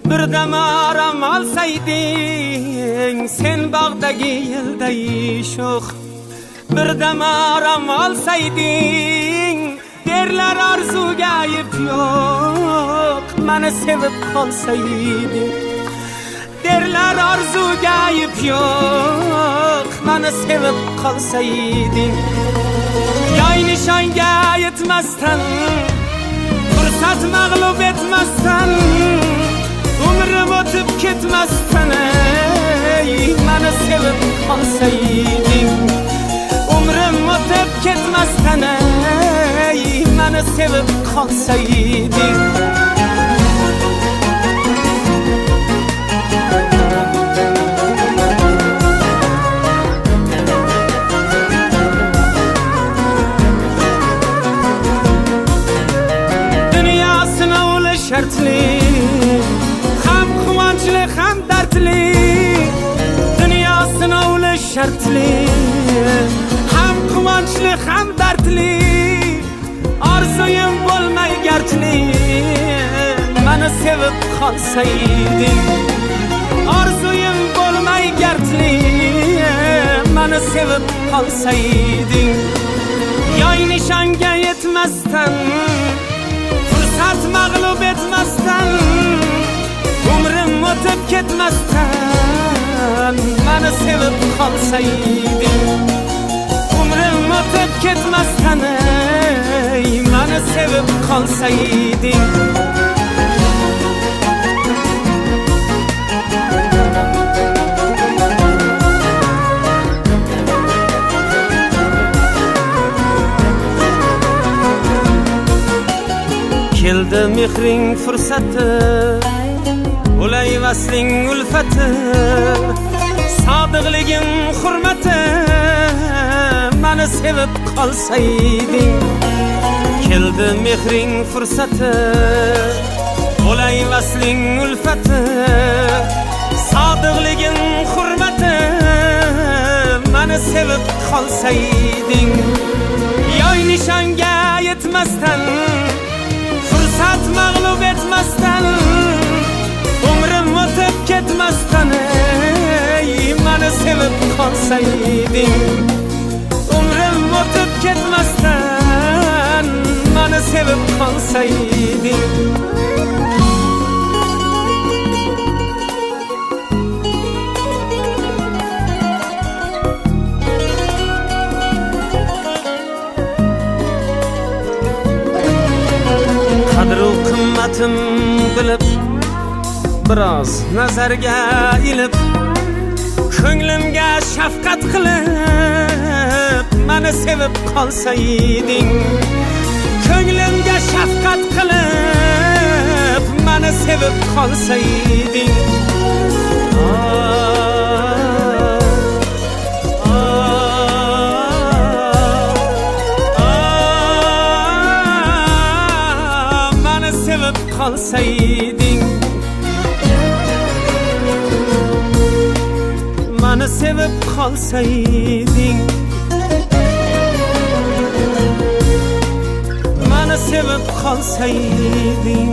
Birdam aram alsayding sen bog'dagi yilday sho'x. Birdam aram alsayding derlar orzuga ayb yo'q. Meni sevib qolsayding derlar orzuga ayb yo'q. Meni sevib qolsayding yoy nishonga yetmasdan, fursat mag'lub etmasdan, umrim o'tib ketmasdan meni sevib qolsayding. Umrim o'tib ketmasdan meni sevib qolsayding. Shartli, ham quvonchli, ham dardli. Dunyo sinovli shartli, ham quvonchli, ham dardli. Orzuyim bo'lmay gardli, meni sevib qolsayding. Orzuyim bo'lmay gardli, meni sevib qolsayding. Yoy nishonga yetmasdan, fursat mag'lub etmasdan, umrim o'tib ketmasdan meni sevib qolsayding. Umrim o'tib ketmasdan meni sevib qolsayding. Keldi mehring fursati, ulay vasling ulfati, sodiqligim hurmati, meni sevib qolsayding. Keldi mehring fursati, ulay vasling ulfati, sodiqligim hurmati, meni sevib qolsayding. Yoy nishonga yetmasdan, fursat mag'lub etmasdan, umrim o'tib ketmasdan meni sevib qolsayding. Umrim o'tib ketmasdan meni sevib qolsayding. Qadru qimmatim bilib, biroz nazarga ilib, ko'nglimga shafqat qilib, meni sevib qolsayding. Ko'nglimga shafqat qilib, meni sevib qolsayding. Qolsayding, meni sevib qolsayding, meni sevib qolsayding.